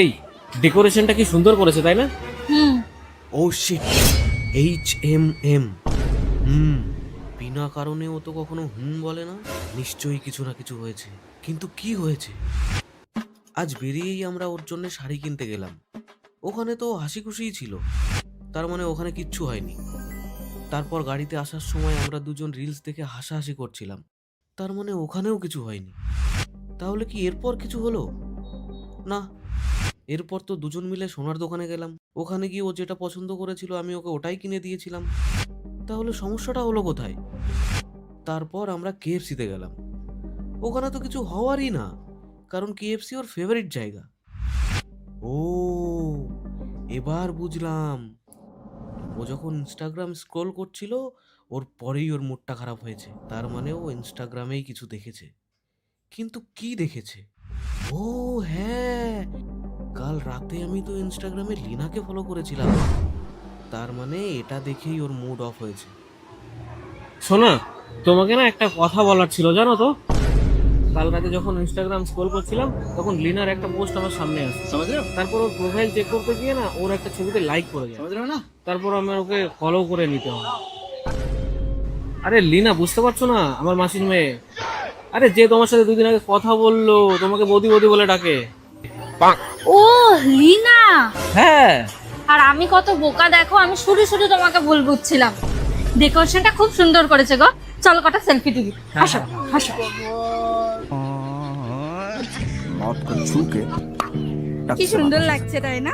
এই ডেকোরেশনটা কি সুন্দর করেছে তাই না? হুম। ও শিট, HMM। হুম, বিনা কারণে ও তো কখনো বলে না। নিশ্চয়ই কিছু না কিছু হয়েছে, কিন্তু কি হয়েছে? আজ বেরিয়েই আমরা ওর জন্য শাড়ি কিনতে গেলাম। ওখানে তো হাসি খুশিই ছিল, তার মানে ওখানে কিচ্ছু হয়নি। তারপর গাড়িতে আসার সময় আমরা দুজন রিলস দেখে হাসাহাসি করছিলাম, তার মানে ওখানেও কিছু হয়নি। তাহলে কি এরপর কিছু হলো? না, এরপর তো দুজন মিলে সোনার দোকানে গেলাম। ওখানে গিয়ে ও যেটা পছন্দ করেছিল আমি ওকে ওটাই কিনে দিয়েছিলাম। তাহলে সমস্যাটা হলো কোথায়? তারপর আমরা KFC-তে গেলাম। ওখানে তো কিছু হওয়ারই না, কারণ KFC ওর ফেভারিট জায়গা। ও, এবার বুঝলাম। ও যখন ইনস্টাগ্রাম স্ক্রোল করছিল, ওর পরেই ওর মুডটা খারাপ হয়েছে। তার মানে ও ইনস্টাগ্রামেই কিছু দেখেছে। কিন্তু কি দেখেছে? ও হ্যাঁ, কাল রাতে আমি তো ইনস্টাগ্রামে লিনাকে ফলো করেছিলাম। তার মানে এটা দেখেই ওর মুড অফ হয়েছে। শোনা, তোমাকে না একটা কথা বলার ছিল জানো তো। কাল রাতে যখন ইনস্টাগ্রাম স্ক্রোল করছিলাম তখন লিনার একটা পোস্ট আমার সামনে আসে। তারপর ওর প্রোফাইল চেক করতে গিয়ে না ওর একটা ছবিতে লাইক করে যায়। তারপর আমার ওকে ফলো করে নিতে হয়। আরে লিনা, বুঝতে পারছো না? আমার মাসির মেয়ে। আরে যে তোমার সাথে 2 দিন আগে কথা বললো, তোমাকে বৌদি বৌদি বলে ডাকে। ও, লিনা। হ্যাঁ। আর আমি কত বোকা দেখো, আমি শুধু শুধু তোমাকে ভুল বুঝছিলাম। ডেকোরেশনটা খুব সুন্দর করেছে গো। চলো কটা সেলফি তুলি। হাসো হাসো। मौत को छू के কি সুন্দর লাগছে তাই না?